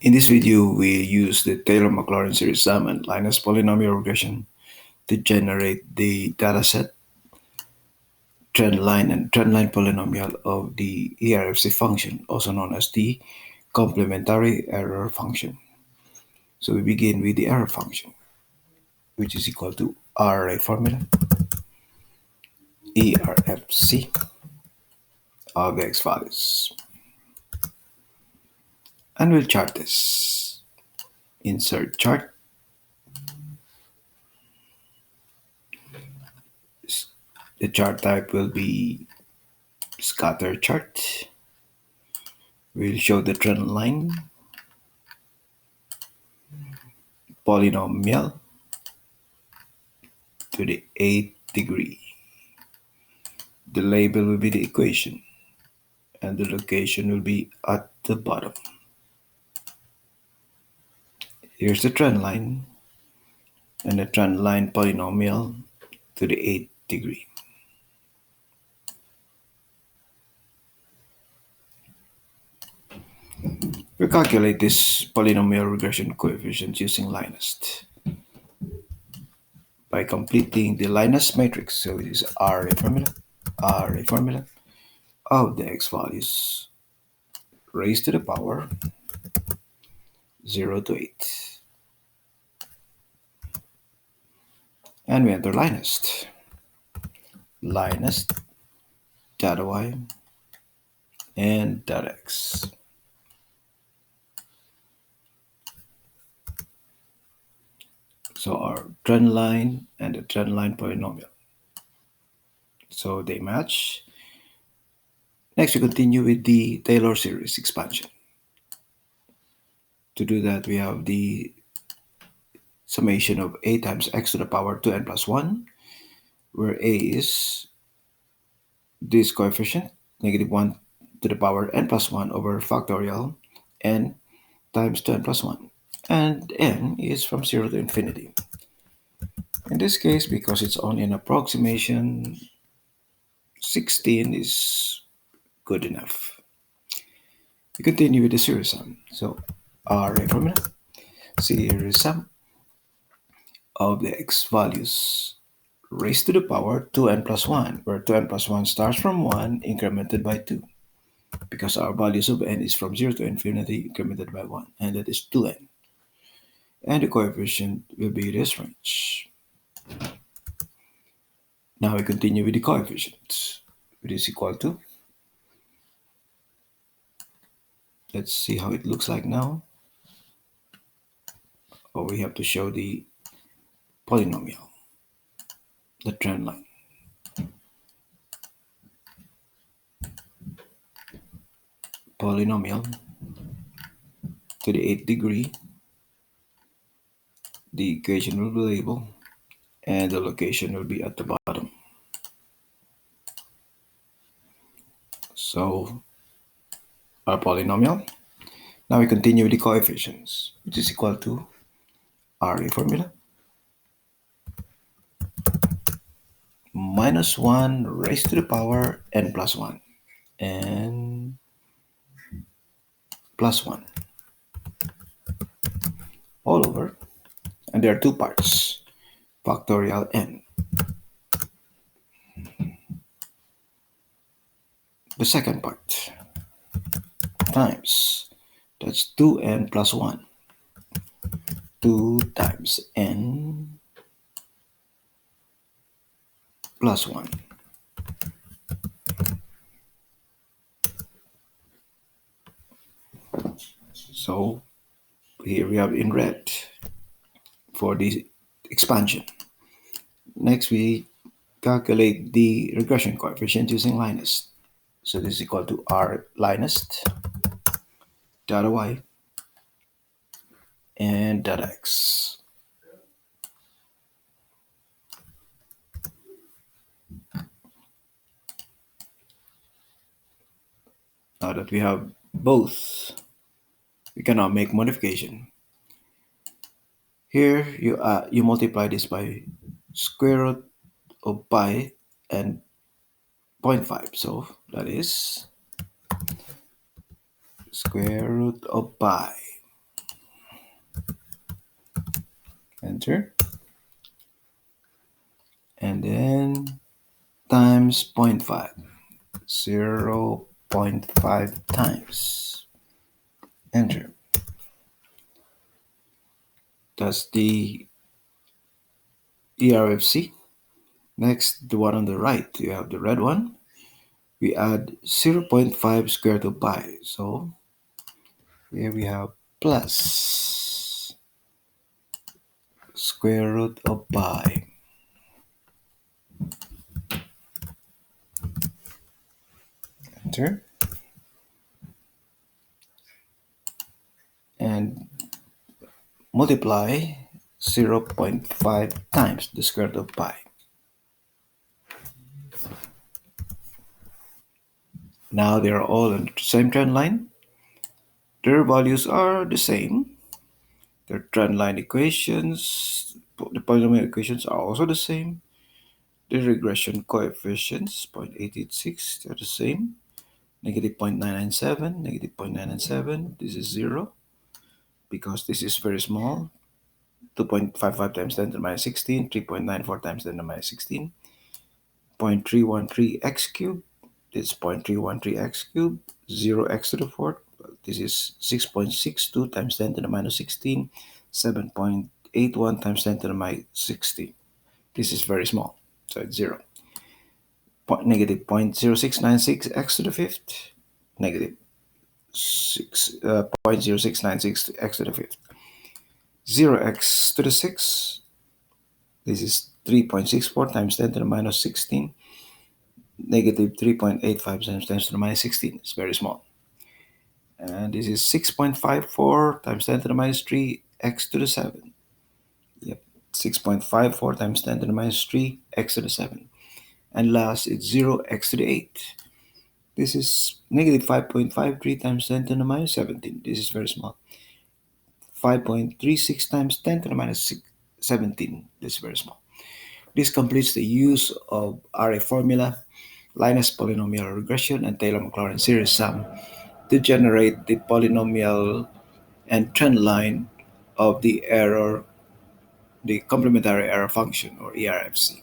In this video, we use the Taylor-Maclaurin SERIESSUM and LINEST Polynomial Regression to generate the dataset, trendline, and trendline polynomial of the ERFC function, also known as the Complementary Error Function. So we begin with the error function, which is equal to array formula, ERFC of the x values. And we'll chart this. Insert chart. The chart type will be scatter chart. We'll show the trend line, polynomial to the 8th degree. The label will be the equation, and the location will be at the bottom. Here's the trend line, and the trend line polynomial to the 8th degree. We calculate this polynomial regression coefficient using LINEST by completing the LINEST matrix. So it is array formula of the x values raised to the power 0 to 8. And we enter LINEST. LINEST data y and data x. So our trend line and the trend line polynomial. So they match. Next, we continue with the Taylor series expansion. To do that, we have the summation of a times x to the power 2n plus 1, where a is this coefficient, negative 1 to the power n plus 1 over factorial n times 2n plus 1. And n is from 0 to infinity. In this case, because it's only an approximation, 16 is good enough. We continue with the series sum. So array formula, series sum of the x values raised to the power 2n plus 1, where 2n plus 1 starts from 1 incremented by 2, because our values of n is from 0 to infinity incremented by 1, and that is 2n. And the coefficient will be this range. Now we continue with the coefficients, which is equal to, let's see how it looks like now. Oh, we have to show the polynomial, the trend line. Polynomial to the 8th degree. The equation will be labeled, and the location will be at the bottom. So our polynomial. Now we continue with the coefficients, which is equal to array formula minus 1 raised to the power n plus 1 and plus 1 all over, and there are two parts, factorial n. The second part times, that's 2n plus 1, 2 times n plus 1. So here we have in red for the expansion. Next, we calculate the regression coefficient using LINEST. So this is equal to r LINEST data y and data x. Now that we have both, we can now make modification. Here you multiply this by square root of pi and 0.5. So that is square root of pi enter, and then times 0.5, 0.5 times, enter. That's the ERFC. Next, the one on the right, you have the red one. We add 0.5 square root of pi. So here we have plus square root of pi. Enter. And multiply 0.5 times the square root of pi. Now they are all on the same trend line. Their values are the same. Their trend line equations, the polynomial equations are also the same. The regression coefficients, 0.886, they're the same. Negative 0.997, negative 0.997, this is 0 because this is very small. 2.55 times 10 to the minus 16, 3.94 times 10 to the minus 16, 0.313 x cubed, this is 0.313 x cubed, 0x to the fourth, this is 6.62 times 10 to the minus 16, 7.81 times 10 to the minus 16. This is very small, so it's 0. Negative 0.0696 x to the fifth, negative 0.0696 x to the fifth. 0x to the sixth, this is 3.64 times 10 to the minus 16, negative 3.85 times 10 to the minus 16. It's very small. And this is 6.54 times 10 to the minus 3 x to the 7. Yep, 6.54 times 10 to the minus 3 x to the 7. And last, it's 0x to the 8. This is negative 5.53 times 10 to the minus 17. This is very small. 5.36 times 10 to the minus 17. This is very small. This completes the use of array formula, LINEST Polynomial Regression, and Taylor-Maclaurin series sum to generate the polynomial and trend line of the complementary error function, or ERFC.